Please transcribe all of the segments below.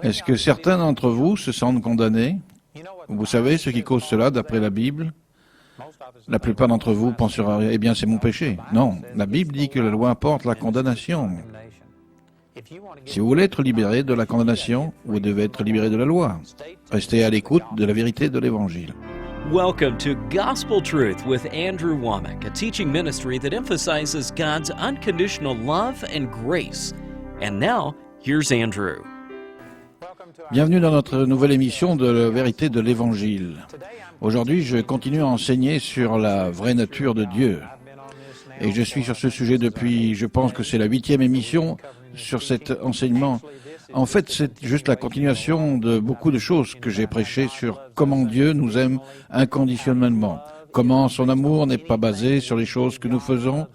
Est-ce que certains d'entre vous se sentent condamnés? Vous savez ce qui cause cela d'après la Bible? La plupart d'entre vous penseront, eh bien, c'est mon péché. Non, la Bible dit que la loi apporte la condamnation. Si vous voulez être libéré de la condamnation, vous devez être libéré de la loi. Restez à l'écoute de la vérité de l'Évangile. Welcome to Gospel Truth with Andrew Womack, a teaching ministry that emphasizes God's unconditional love and grace. And now, here's Andrew. Bienvenue dans notre nouvelle émission de la vérité de l'Évangile. Aujourd'hui, je continue à enseigner sur la vraie nature de Dieu. Et je suis sur ce sujet depuis, je pense que c'est la 8e émission sur cet enseignement. En fait, c'est juste la continuation de beaucoup de choses que j'ai prêchées sur comment Dieu nous aime inconditionnellement. Comment son amour n'est pas basé sur les choses que nous faisons.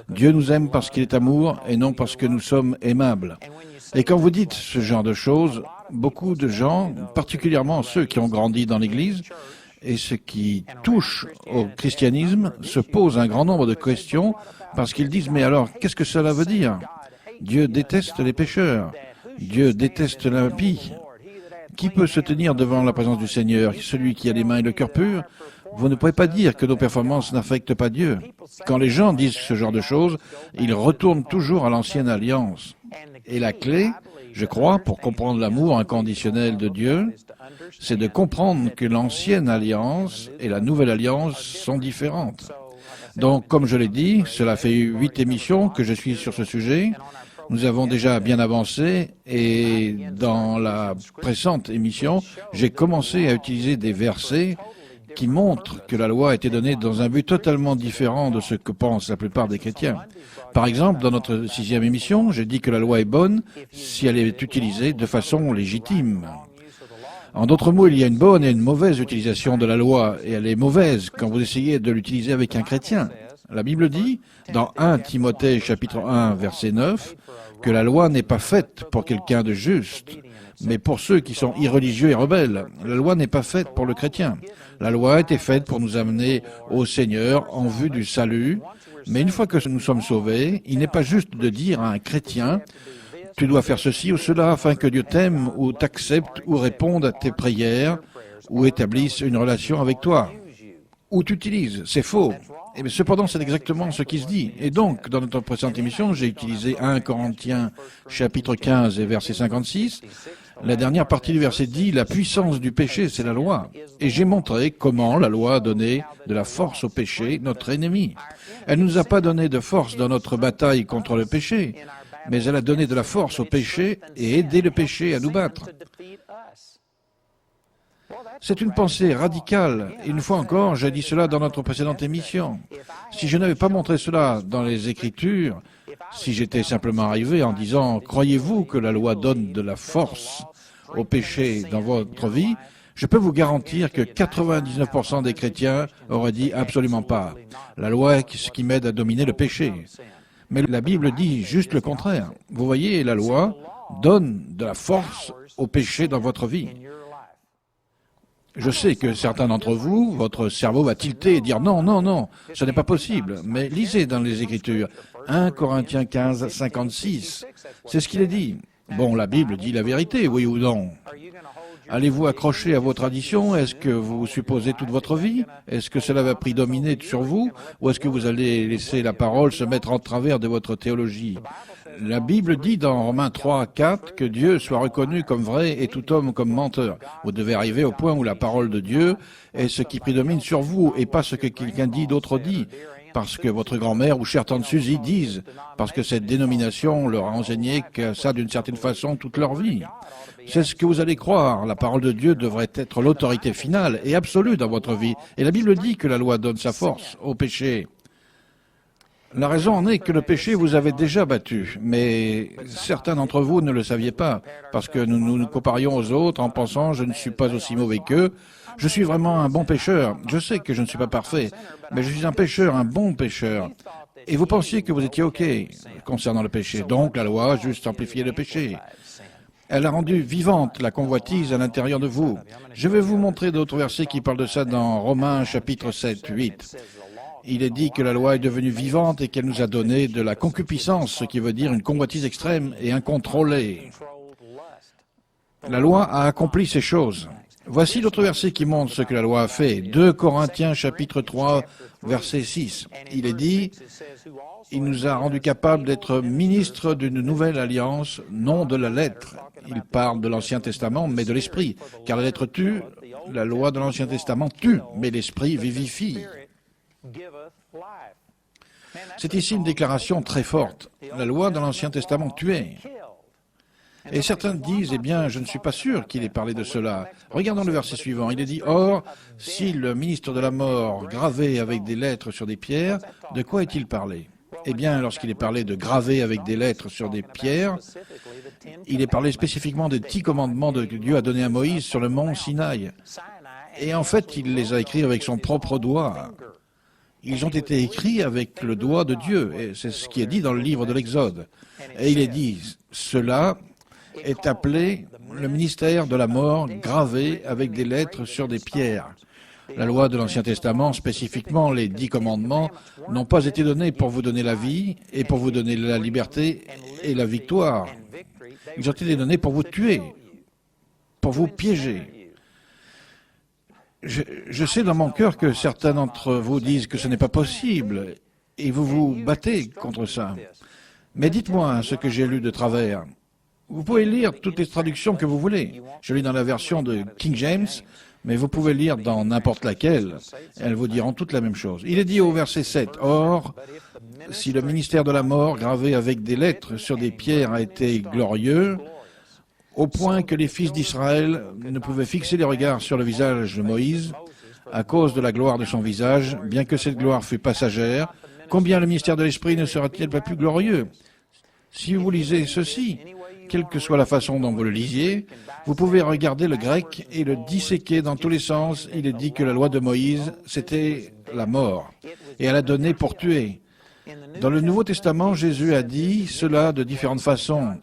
Dieu nous aime parce qu'il est amour et non parce que nous sommes aimables. Et quand vous dites ce genre de choses, beaucoup de gens, particulièrement ceux qui ont grandi dans l'Église, et ceux qui touchent au christianisme, se posent un grand nombre de questions parce qu'ils disent « Mais alors, qu'est-ce que cela veut dire ? Dieu déteste les pécheurs. Dieu déteste l'impie. Qui peut se tenir devant la présence du Seigneur? Celui qui a les mains et le cœur purs? Vous ne pouvez pas dire que nos performances n'affectent pas Dieu. Quand les gens disent ce genre de choses, ils retournent toujours à l'ancienne alliance. Et la clé, je crois, pour comprendre l'amour inconditionnel de Dieu, c'est de comprendre que l'ancienne alliance et la nouvelle alliance sont différentes. Donc, comme je l'ai dit, cela fait 8 émissions que je suis sur ce sujet. Nous avons déjà bien avancé et dans la précédente émission, j'ai commencé à utiliser des versets qui montrent que la loi a été donnée dans un but totalement différent de ce que pensent la plupart des chrétiens. Par exemple, dans notre 6e émission, j'ai dit que la loi est bonne si elle est utilisée de façon légitime. En d'autres mots, il y a une bonne et une mauvaise utilisation de la loi, et elle est mauvaise quand vous essayez de l'utiliser avec un chrétien. La Bible dit, dans 1 Timothée chapitre 1, verset 9, que la loi n'est pas faite pour quelqu'un de juste, mais pour ceux qui sont irreligieux et rebelles. La loi n'est pas faite pour le chrétien. La loi a été faite pour nous amener au Seigneur en vue du salut, mais une fois que nous sommes sauvés, il n'est pas juste de dire à un chrétien « Tu dois faire ceci ou cela afin que Dieu t'aime ou t'accepte ou réponde à tes prières ou établisse une relation avec toi. » Ou t'utilises, c'est faux. Et bien, cependant, c'est exactement ce qui se dit. Et donc, dans notre précédente émission, j'ai utilisé 1 Corinthiens chapitre 15 et verset 56. La dernière partie du verset dit « La puissance du péché, c'est la loi ». Et j'ai montré comment la loi a donné de la force au péché, notre ennemi. Elle ne nous a pas donné de force dans notre bataille contre le péché, mais elle a donné de la force au péché et aidé le péché à nous battre. C'est une pensée radicale. Une fois encore, j'ai dit cela dans notre précédente émission. Si je n'avais pas montré cela dans les Écritures, si j'étais simplement arrivé en disant « Croyez-vous que la loi donne de la force au péché dans votre vie ?» je peux vous garantir que 99% des chrétiens auraient dit « Absolument pas. La loi est ce qui m'aide à dominer le péché. » Mais la Bible dit juste le contraire. Vous voyez, la loi donne de la force au péché dans votre vie. Je sais que certains d'entre vous, votre cerveau va tilter et dire non, non, non, ce n'est pas possible. Mais lisez dans les Écritures, 1 Corinthiens 15, 56, c'est ce qu'il est dit. Bon, la Bible dit la vérité, oui ou non? Allez-vous accrocher à vos traditions? Est-ce que vous supposez toute votre vie? Est-ce que cela va prédominer sur vous? Ou est-ce que vous allez laisser la parole se mettre en travers de votre théologie? La Bible dit dans Romains 3, 4 que Dieu soit reconnu comme vrai et tout homme comme menteur. Vous devez arriver au point où la parole de Dieu est ce qui prédomine sur vous et pas ce que quelqu'un dit, d'autre dit. Parce que votre grand-mère ou chère tante Suzy disent, parce que cette dénomination leur a enseigné que ça d'une certaine façon toute leur vie. C'est ce que vous allez croire. La parole de Dieu devrait être l'autorité finale et absolue dans votre vie. Et la Bible dit que la loi donne sa force au péché. La raison en est que le péché vous avait déjà battu, mais certains d'entre vous ne le saviez pas, parce que nous nous comparions aux autres en pensant « je ne suis pas aussi mauvais qu'eux, je suis vraiment un bon pécheur, je sais que je ne suis pas parfait, mais je suis un pécheur, un bon pécheur. » Et vous pensiez que vous étiez OK concernant le péché, donc la loi a juste amplifié le péché. Elle a rendu vivante la convoitise à l'intérieur de vous. Je vais vous montrer d'autres versets qui parlent de ça dans Romains chapitre 7, 8. Il est dit que la loi est devenue vivante et qu'elle nous a donné de la concupiscence, ce qui veut dire une convoitise extrême et incontrôlée. La loi a accompli ces choses. Voici l'autre verset qui montre ce que la loi a fait. 2 Corinthiens chapitre 3, verset 6. Il est dit, « Il nous a rendus capables d'être ministres d'une nouvelle alliance, non de la lettre. » Il parle de l'Ancien Testament, mais de l'Esprit. Car la lettre tue, la loi de l'Ancien Testament tue, mais l'Esprit vivifie. C'est ici une déclaration très forte. La loi de l'Ancien Testament tuait. Et certains disent, eh bien, je ne suis pas sûr qu'il ait parlé de cela. Regardons le verset suivant. Il est dit, « Or, si le ministre de la mort gravait avec des lettres sur des pierres, de quoi est-il parlé ?» Eh bien, lorsqu'il est parlé de graver avec des lettres sur des pierres, il est parlé spécifiquement des 10 commandements que Dieu a donnés à Moïse sur le mont Sinaï. Et en fait, il les a écrits avec son propre doigt. Ils ont été écrits avec le doigt de Dieu, et c'est ce qui est dit dans le livre de l'Exode. Et il est dit, cela est appelé le ministère de la mort gravé avec des lettres sur des pierres. La loi de l'Ancien Testament, spécifiquement les 10 commandements, n'ont pas été donnés pour vous donner la vie et pour vous donner la liberté et la victoire. Ils ont été donnés pour vous tuer, pour vous piéger. Je sais dans mon cœur que certains d'entre vous disent que ce n'est pas possible et vous vous battez contre ça. Mais dites-moi ce que j'ai lu de travers. Vous pouvez lire toutes les traductions que vous voulez. Je lis dans la version de King James, mais vous pouvez lire dans n'importe laquelle. Elles vous diront toutes la même chose. Il est dit au verset 7, « Or, si le ministère de la mort gravé avec des lettres sur des pierres a été glorieux, au point que les fils d'Israël ne pouvaient fixer les regards sur le visage de Moïse à cause de la gloire de son visage, bien que cette gloire fût passagère, combien le ministère de l'Esprit ne sera-t-il pas plus glorieux ?» Si vous lisez ceci, quelle que soit la façon dont vous le lisiez, vous pouvez regarder le grec et le disséquer dans tous les sens. Il est dit que la loi de Moïse, c'était la mort, et elle a donné pour tuer. Dans le Nouveau Testament, Jésus a dit cela de différentes façons.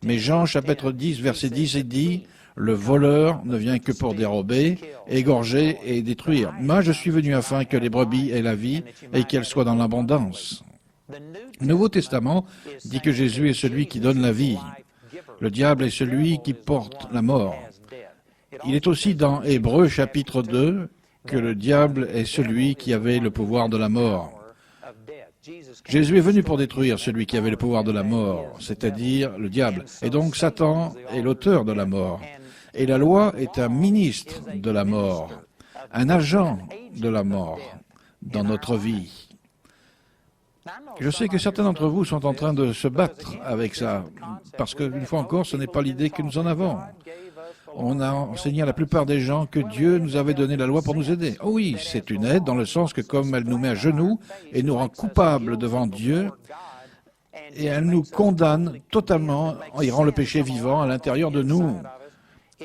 Mais Jean, chapitre 10, verset 10, il dit « Le voleur ne vient que pour dérober, égorger et détruire. Moi, je suis venu afin que les brebis aient la vie et qu'elles soient dans l'abondance. » Le Nouveau Testament dit que Jésus est celui qui donne la vie. Le diable est celui qui porte la mort. Il est aussi dans Hébreux chapitre 2 que le diable est celui qui avait le pouvoir de la mort. Jésus est venu pour détruire celui qui avait le pouvoir de la mort, c'est-à-dire le diable. Et donc Satan est l'auteur de la mort. Et la loi est un ministre de la mort, un agent de la mort dans notre vie. Je sais que certains d'entre vous sont en train de se battre avec ça, parce qu'une fois encore, ce n'est pas l'idée que nous en avons. On a enseigné à la plupart des gens que Dieu nous avait donné la loi pour nous aider. Oh oui, c'est une aide dans le sens que comme elle nous met à genoux et nous rend coupables devant Dieu, et elle nous condamne totalement, et rend le péché vivant à l'intérieur de nous.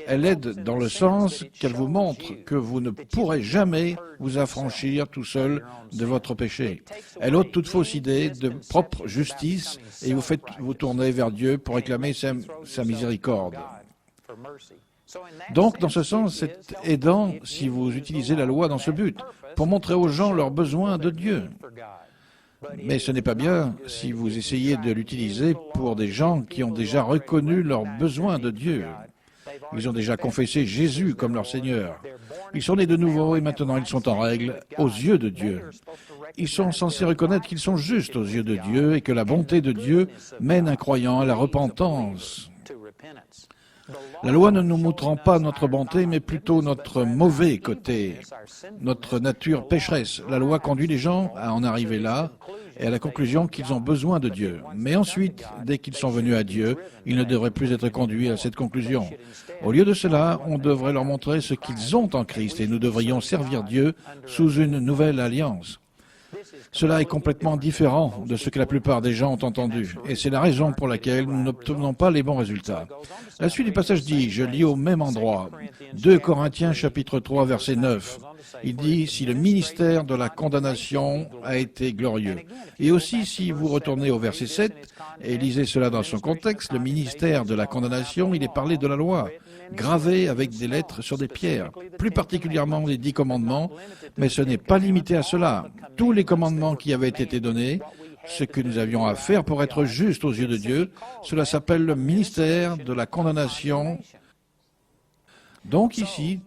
Elle aide dans le sens qu'elle vous montre que vous ne pourrez jamais vous affranchir tout seul de votre péché. Elle ôte toute fausse idée de propre justice et vous fait vous tourner vers Dieu pour réclamer sa miséricorde. Donc, dans ce sens, c'est aidant si vous utilisez la loi dans ce but, pour montrer aux gens leurs besoins de Dieu. Mais ce n'est pas bien si vous essayez de l'utiliser pour des gens qui ont déjà reconnu leurs besoins de Dieu. Ils ont déjà confessé Jésus comme leur Seigneur. Ils sont nés de nouveau et maintenant ils sont en règle aux yeux de Dieu. Ils sont censés reconnaître qu'ils sont justes aux yeux de Dieu et que la bonté de Dieu mène un croyant à la repentance. La loi ne nous montrant pas notre bonté, mais plutôt notre mauvais côté, notre nature pécheresse. La loi conduit les gens à en arriver là et à la conclusion qu'ils ont besoin de Dieu. Mais ensuite, dès qu'ils sont venus à Dieu, ils ne devraient plus être conduits à cette conclusion. Au lieu de cela, on devrait leur montrer ce qu'ils ont en Christ et nous devrions servir Dieu sous une nouvelle alliance. Cela est complètement différent de ce que la plupart des gens ont entendu, et c'est la raison pour laquelle nous n'obtenons pas les bons résultats. La suite du passage dit, je lis au même endroit, 2 Corinthiens chapitre 3 verset 9, il dit, si le ministère de la condamnation a été glorieux. Et aussi, si vous retournez au verset 7, et lisez cela dans son contexte, le ministère de la condamnation, il est parlé de la loi, gravée avec des lettres sur des pierres, plus particulièrement les 10 commandements, mais ce n'est pas limité à cela. Tous les commandements qui avaient été donnés, ce que nous avions à faire pour être justes aux yeux de Dieu, cela s'appelle le ministère de la condamnation Donc ici,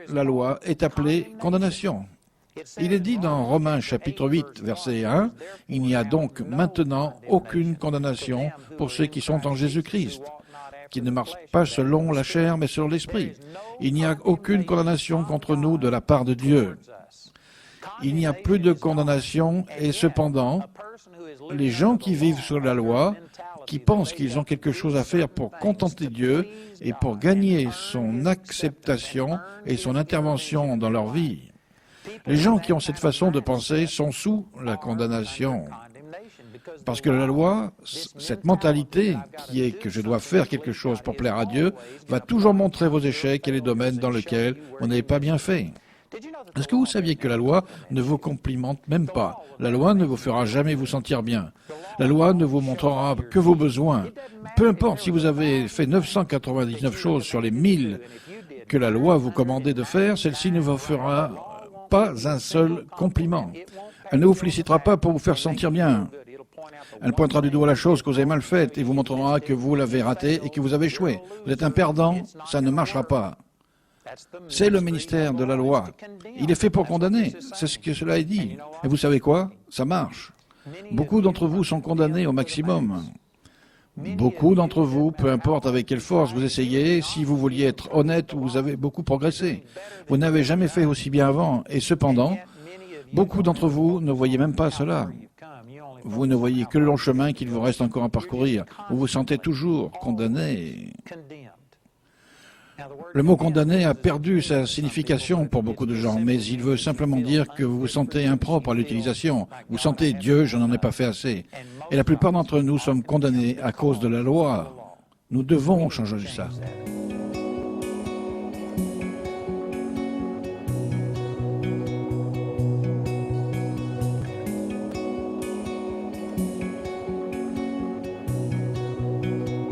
la loi est appelée condamnation. Il est dit dans Romains chapitre 8, verset 1, « Il n'y a donc maintenant aucune condamnation pour ceux qui sont en Jésus-Christ, qui ne marchent pas selon la chair, mais selon l'esprit. Il n'y a aucune condamnation contre nous de la part de Dieu. » Il n'y a plus de condamnation et cependant, les gens qui vivent sous la loi, qui pensent qu'ils ont quelque chose à faire pour contenter Dieu et pour gagner son acceptation et son intervention dans leur vie, les gens qui ont cette façon de penser sont sous la condamnation. Parce que la loi, cette mentalité qui est que je dois faire quelque chose pour plaire à Dieu, va toujours montrer vos échecs et les domaines dans lesquels vous n'avez pas bien fait. Est-ce que vous saviez que la loi ne vous complimente même pas? La loi ne vous fera jamais vous sentir bien. La loi ne vous montrera que vos besoins. Peu importe si vous avez fait 999 choses sur les 1000 que la loi vous commandait de faire, celle-ci ne vous fera pas un seul compliment. Elle ne vous félicitera pas pour vous faire sentir bien. Elle pointera du doigt la chose que vous avez mal faite et vous montrera que vous l'avez ratée et que vous avez échoué. Vous êtes un perdant, ça ne marchera pas. C'est le ministère de la loi. Il est fait pour condamner. C'est ce que cela est dit. Et vous savez quoi? Ça marche. Beaucoup d'entre vous sont condamnés au maximum. Beaucoup d'entre vous, peu importe avec quelle force vous essayez, si vous vouliez être honnête, vous avez beaucoup progressé. Vous n'avez jamais fait aussi bien avant. Et cependant, beaucoup d'entre vous ne voyez même pas cela. Vous ne voyez que le long chemin qu'il vous reste encore à parcourir. Vous vous sentez toujours condamné. Le mot condamné a perdu sa signification pour beaucoup de gens, mais il veut simplement dire que vous vous sentez impropre à l'utilisation. Vous sentez, Dieu, je n'en ai pas fait assez. Et la plupart d'entre nous sommes condamnés à cause de la loi. Nous devons changer ça.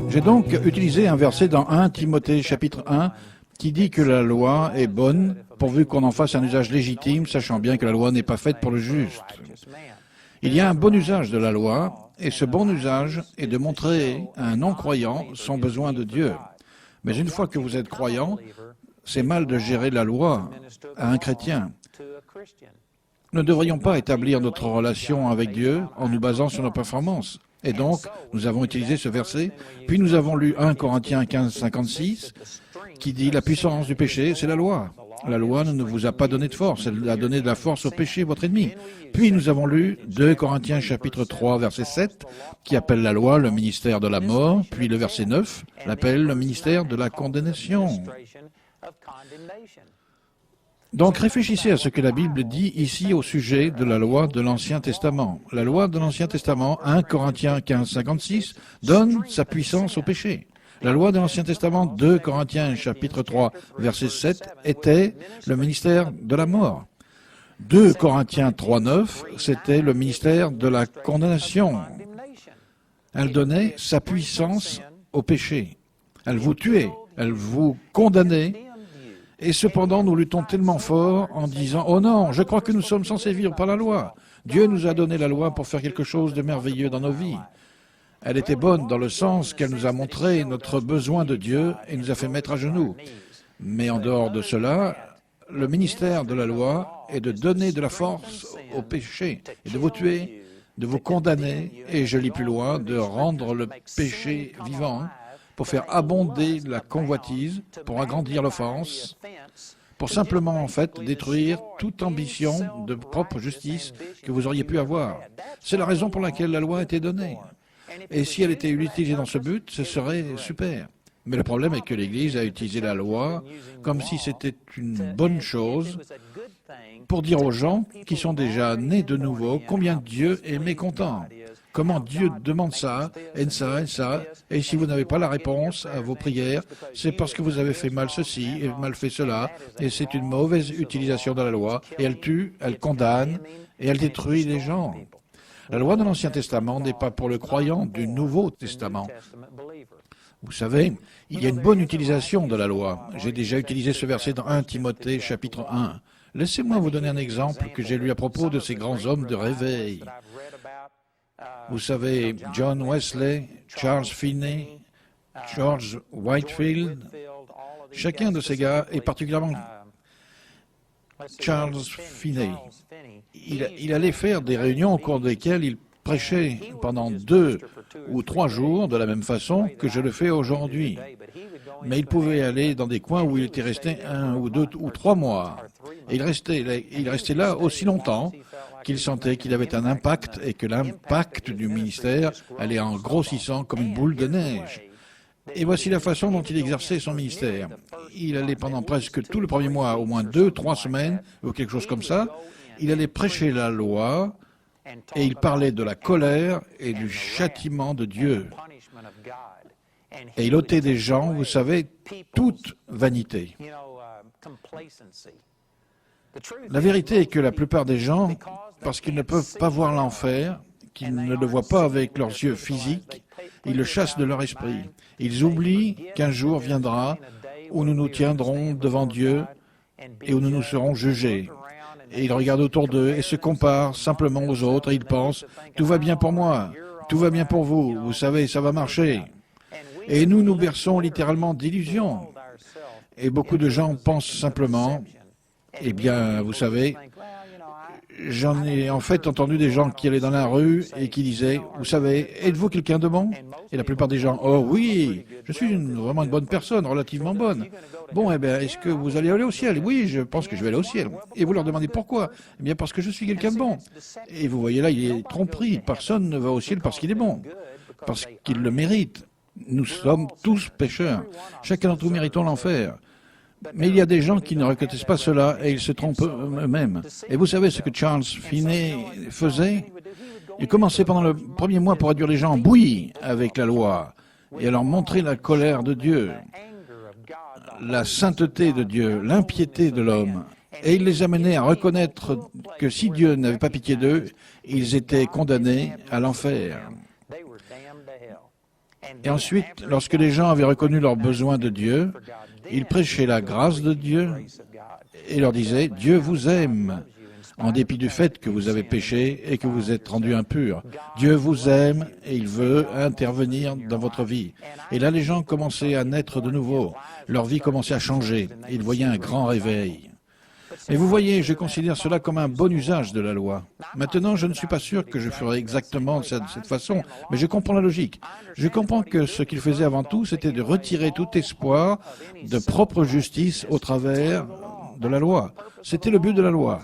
J'ai donc utilisé un verset dans 1 Timothée chapitre 1 qui dit que la loi est bonne pourvu qu'on en fasse un usage légitime, sachant bien que la loi n'est pas faite pour le juste. Il y a un bon usage de la loi, et ce bon usage est de montrer à un non-croyant son besoin de Dieu. Mais une fois que vous êtes croyant, c'est mal de gérer la loi à un chrétien. Nous ne devrions pas établir notre relation avec Dieu en nous basant sur nos performances. Et donc, nous avons utilisé ce verset, puis nous avons lu 1 Corinthiens 15, 56, qui dit « La puissance du péché, c'est la loi. La loi ne vous a pas donné de force, elle a donné de la force au péché, votre ennemi. » Puis nous avons lu 2 Corinthiens chapitre 3, verset 7, qui appelle la loi le ministère de la mort, puis le verset 9 l'appelle le ministère de la condamnation. Donc réfléchissez à ce que la Bible dit ici au sujet de la loi de l'Ancien Testament. La loi de l'Ancien Testament, 1 Corinthiens 15, 56, donne sa puissance au péché. La loi de l'Ancien Testament, 2 Corinthiens chapitre 3, verset 7, était le ministère de la mort. 2 Corinthiens 3, 9, c'était le ministère de la condamnation. Elle donnait sa puissance au péché. Elle vous tuait, elle vous condamnait. Et cependant, nous luttons tellement fort en disant « Oh non, je crois que nous sommes censés vivre par la loi. Dieu nous a donné la loi pour faire quelque chose de merveilleux dans nos vies. » Elle était bonne dans le sens qu'elle nous a montré notre besoin de Dieu et nous a fait mettre à genoux. Mais en dehors de cela, le ministère de la loi est de donner de la force au péché et de vous tuer, de vous condamner, et je lis plus loin, de rendre le péché vivant, pour faire abonder la convoitise, pour agrandir l'offense, pour simplement, en fait, détruire toute ambition de propre justice que vous auriez pu avoir. C'est la raison pour laquelle la loi a été donnée. Et si elle était utilisée dans ce but, ce serait super. Mais le problème est que l'Église a utilisé la loi comme si c'était une bonne chose pour dire aux gens qui sont déjà nés de nouveau combien Dieu est mécontent. Comment Dieu demande ça, et ça, et ça, et si vous n'avez pas la réponse à vos prières, c'est parce que vous avez fait mal ceci et mal fait cela, et c'est une mauvaise utilisation de la loi, et elle tue, elle condamne, et elle détruit les gens. La loi de l'Ancien Testament n'est pas pour le croyant du Nouveau Testament. Vous savez, il y a une bonne utilisation de la loi. J'ai déjà utilisé ce verset dans 1 Timothée chapitre 1. Laissez-moi vous donner un exemple que j'ai lu à propos de ces grands hommes de réveil. Vous savez, John Wesley, Charles Finney, George Whitefield, Chacun de ces gars, et particulièrement Charles Finney, il allait faire des réunions au cours desquelles il prêchait pendant 2 ou 3 jours de la même façon que je le fais aujourd'hui. Mais il pouvait aller dans des coins où il était resté 1 ou 2 ou 3 mois. Et il restait là aussi longtemps qu'il sentait qu'il avait un impact et que l'impact du ministère allait en grossissant comme une boule de neige. Et voici la façon dont il exerçait son ministère. Il allait pendant presque tout le premier mois, au moins 2-3 semaines, ou quelque chose comme ça, il allait prêcher la loi et il parlait de la colère et du châtiment de Dieu. Et il ôtait des gens, vous savez, toute vanité. La vérité est que la plupart des gens, parce qu'ils ne peuvent pas voir l'enfer, qu'ils ne le voient pas avec leurs yeux physiques, ils le chassent de leur esprit. Ils oublient qu'un jour viendra où nous nous tiendrons devant Dieu et où nous nous serons jugés. Et ils regardent autour d'eux et se comparent simplement aux autres et ils pensent « Tout va bien pour moi, tout va bien pour vous, vous savez, ça va marcher ». Et nous nous berçons littéralement d'illusions. Et beaucoup de gens pensent simplement « Eh bien, vous savez, j'en ai en fait entendu des gens qui allaient dans la rue et qui disaient « Vous savez, êtes-vous quelqu'un de bon ?» Et la plupart des gens « Oh oui, je suis vraiment une bonne personne, relativement bonne. » Bon, eh bien, est-ce que vous allez aller au ciel? Oui, je pense que je vais aller au ciel. Et vous leur demandez pourquoi? Eh bien, parce que je suis quelqu'un de bon. Et vous voyez là, il est tromperie. Personne ne va au ciel parce qu'il est bon, parce qu'il le mérite. Nous sommes tous pécheurs. Chacun d'entre nous méritons l'enfer. Mais il y a des gens qui ne reconnaissent pas cela et ils se trompent eux-mêmes. Et vous savez ce que Charles Finney faisait? Il commençait pendant le premier mois pour réduire les gens en bouillie avec la loi et à leur montrer la colère de Dieu, la sainteté de Dieu, l'impiété de l'homme. Et il les amenait à reconnaître que si Dieu n'avait pas pitié d'eux, ils étaient condamnés à l'enfer. Et ensuite, lorsque les gens avaient reconnu leurs besoins de Dieu, il prêchait la grâce de Dieu et leur disait « Dieu vous aime, en dépit du fait que vous avez péché et que vous êtes rendus impurs. Dieu vous aime et il veut intervenir dans votre vie. » Et là, les gens commençaient à naître de nouveau. Leur vie commençait à changer. Ils voyaient un grand réveil. Et vous voyez, je considère cela comme un bon usage de la loi. Maintenant, je ne suis pas sûr que je ferai exactement de cette façon, mais je comprends la logique. Je comprends que ce qu'il faisait avant tout, c'était de retirer tout espoir de propre justice au travers de la loi. C'était le but de la loi.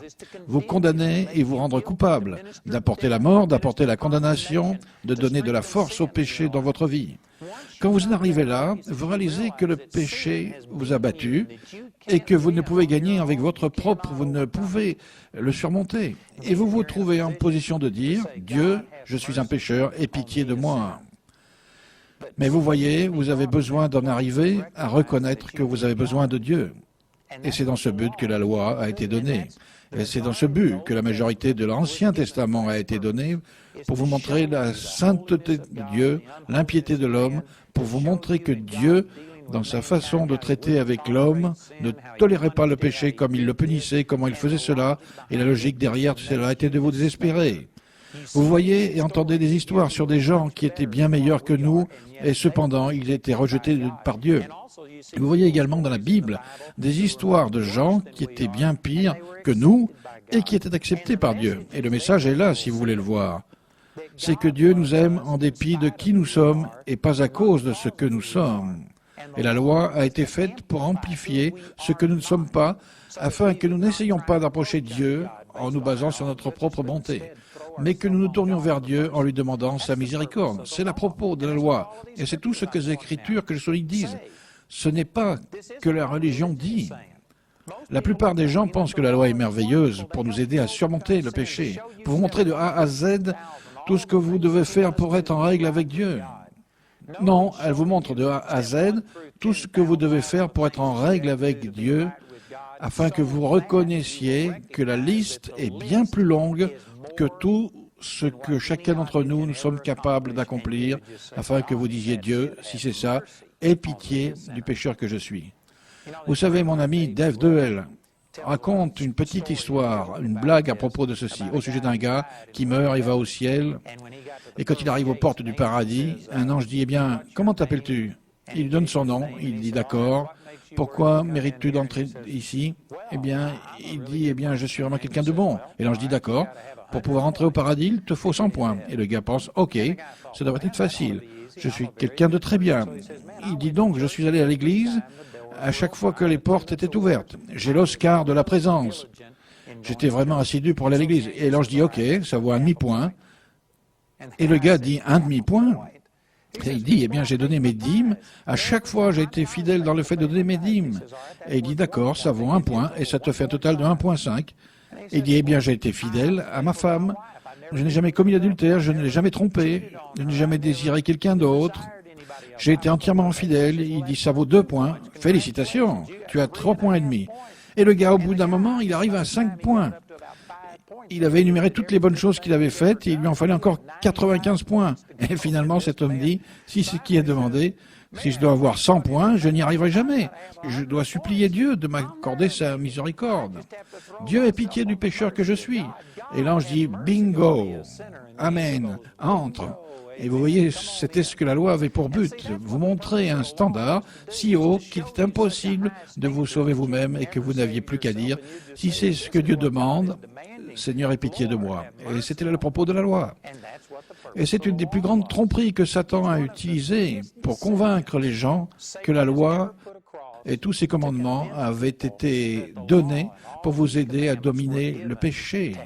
Vous condamner et vous rendre coupable, d'apporter la mort, d'apporter la condamnation, de donner de la force au péché dans votre vie. Quand vous en arrivez là, vous réalisez que le péché vous a battu et que vous ne pouvez gagner avec votre propre, vous ne pouvez le surmonter. Et vous vous trouvez en position de dire « Dieu, je suis un pécheur, aie pitié de moi ». Mais vous voyez, vous avez besoin d'en arriver à reconnaître que vous avez besoin de Dieu. Et c'est dans ce but que la loi a été donnée. Et c'est dans ce but que la majorité de l'Ancien Testament a été donnée, pour vous montrer la sainteté de Dieu, l'impiété de l'homme, pour vous montrer que Dieu, dans sa façon de traiter avec l'homme, ne tolérait pas le péché comme il le punissait, comment il faisait cela, et la logique derrière cela était de vous désespérer. Vous voyez et entendez des histoires sur des gens qui étaient bien meilleurs que nous, et cependant ils étaient rejetés par Dieu. Vous voyez également dans la Bible des histoires de gens qui étaient bien pires que nous et qui étaient acceptés par Dieu. Et le message est là, si vous voulez le voir. C'est que Dieu nous aime en dépit de qui nous sommes et pas à cause de ce que nous sommes. Et la loi a été faite pour amplifier ce que nous ne sommes pas, afin que nous n'essayions pas d'approcher Dieu en nous basant sur notre propre bonté, mais que nous nous tournions vers Dieu en lui demandant sa miséricorde. C'est la propos de la loi, et c'est tout ce que les Écritures que je souligne disent. Ce n'est pas que la religion dit. La plupart des gens pensent que la loi est merveilleuse pour nous aider à surmonter le péché, pour vous montrer de A à Z tout ce que vous devez faire pour être en règle avec Dieu. Non, elle vous montre de A à Z tout ce que vous devez faire pour être en règle avec Dieu, afin que vous reconnaissiez que la liste est bien plus longue que tout ce que chacun d'entre nous, nous sommes capables d'accomplir, afin que vous disiez Dieu, si c'est ça, aie pitié du pécheur que je suis. Vous savez, mon ami Dave Duell raconte une petite histoire, une blague à propos de ceci, au sujet d'un gars qui meurt et va au ciel, et quand il arrive aux portes du paradis, un ange dit « Eh bien, comment t'appelles-tu » Il lui donne son nom, il dit « D'accord ». pourquoi mérites-tu d'entrer ici? Eh bien, il dit, je suis vraiment quelqu'un de bon. Et l'ange dit, d'accord, pour pouvoir entrer au paradis, il te faut 100 points. Et le gars pense, ok, ça devrait être facile. Je suis quelqu'un de très bien. Il dit donc, je suis allé à l'église à chaque fois que les portes étaient ouvertes. J'ai l'Oscar de la présence. J'étais vraiment assidu pour aller à l'église. Et l'ange dit, ok, ça vaut un demi-point. Et le gars dit, un demi-point? Et il dit, j'ai donné mes dîmes. À chaque fois, j'ai été fidèle dans le fait de donner mes dîmes. Et il dit, d'accord, ça vaut 1 point, et ça te fait un total de 1,5. Et il dit, j'ai été fidèle à ma femme. Je n'ai jamais commis l'adultère, je ne l'ai jamais trompé, je n'ai jamais désiré quelqu'un d'autre. J'ai été entièrement fidèle. Il dit, ça vaut 2 points. Félicitations, tu as 3,5 points. Et le gars, au bout d'un moment, il arrive à 5 points. Il avait énuméré toutes les bonnes choses qu'il avait faites et il lui en fallait encore 95 points. Et finalement, cet homme dit, si c'est ce qui est demandé, si je dois avoir 100 points, je n'y arriverai jamais. Je dois supplier Dieu de m'accorder sa miséricorde. Dieu ait pitié du pécheur que je suis. Et l'ange dit, bingo, amen, entre. Et vous voyez, c'était ce que la loi avait pour but, vous montrer un standard si haut qu'il est impossible de vous sauver vous-même et que vous n'aviez plus qu'à dire, si c'est ce que Dieu demande, Seigneur, aie pitié de moi. Et c'était là le propos de la loi. Et c'est une des plus grandes tromperies que Satan a utilisées pour convaincre les gens que la loi et tous ses commandements avaient été donnés pour vous aider à dominer le péché.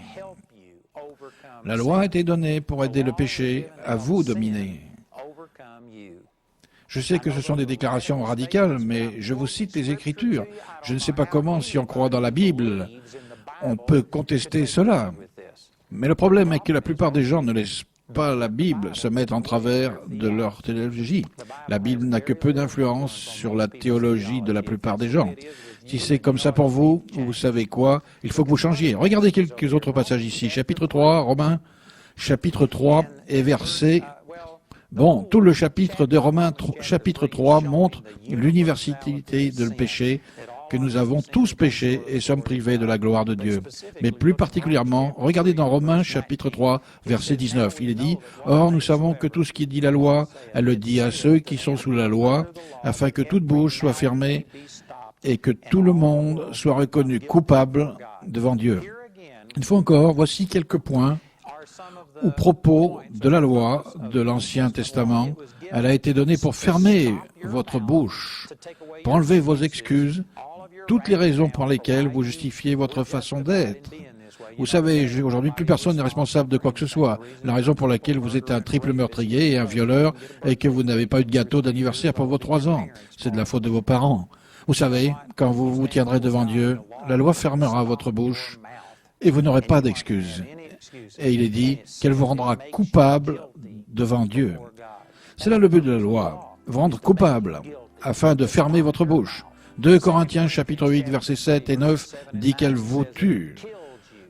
La loi a été donnée pour aider le péché à vous dominer. Je sais que ce sont des déclarations radicales, mais je vous cite les Écritures. Je ne sais pas comment, si on croit dans la Bible, on peut contester cela. Mais le problème est que la plupart des gens ne laissent pas la Bible se mettre en travers de leur théologie. La Bible n'a que peu d'influence sur la théologie de la plupart des gens. Si c'est comme ça pour vous, vous savez quoi, il faut que vous changiez. Regardez quelques autres passages ici. Chapitre 3, Romains, chapitre 3 et verset... Bon, tout le chapitre de Romains, chapitre 3, montre l'universalité de le péché, que nous avons tous péché et sommes privés de la gloire de Dieu. Mais plus particulièrement, regardez dans Romains chapitre 3, verset 19. Il est dit, « Or, nous savons que tout ce qui dit la loi, elle le dit à ceux qui sont sous la loi, afin que toute bouche soit fermée et que tout le monde soit reconnu coupable devant Dieu. » Une fois encore, voici quelques points ou propos de la loi de l'Ancien Testament. Elle a été donnée pour fermer votre bouche, pour enlever vos excuses, toutes les raisons pour lesquelles vous justifiez votre façon d'être. Vous savez, aujourd'hui, plus personne n'est responsable de quoi que ce soit. La raison pour laquelle vous êtes un triple meurtrier et un violeur et que vous n'avez pas eu de gâteau d'anniversaire pour vos 3 ans, c'est de la faute de vos parents. Vous savez, quand vous vous tiendrez devant Dieu, la loi fermera votre bouche et vous n'aurez pas d'excuses. Et il est dit qu'elle vous rendra coupable devant Dieu. C'est là le but de la loi, vous rendre coupable, afin de fermer votre bouche. 2 Corinthiens chapitre 8, versets 7 et 9 dit qu'elle vous tue.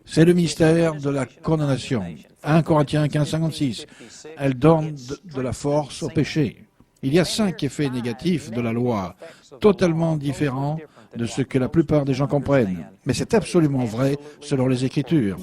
C'est le mystère de la condamnation. 1 Corinthiens 15, 56. Elle donne de la force au péché. Il y a 5 effets négatifs de la loi, totalement différents de ce que la plupart des gens comprennent. Mais c'est absolument vrai selon les Écritures.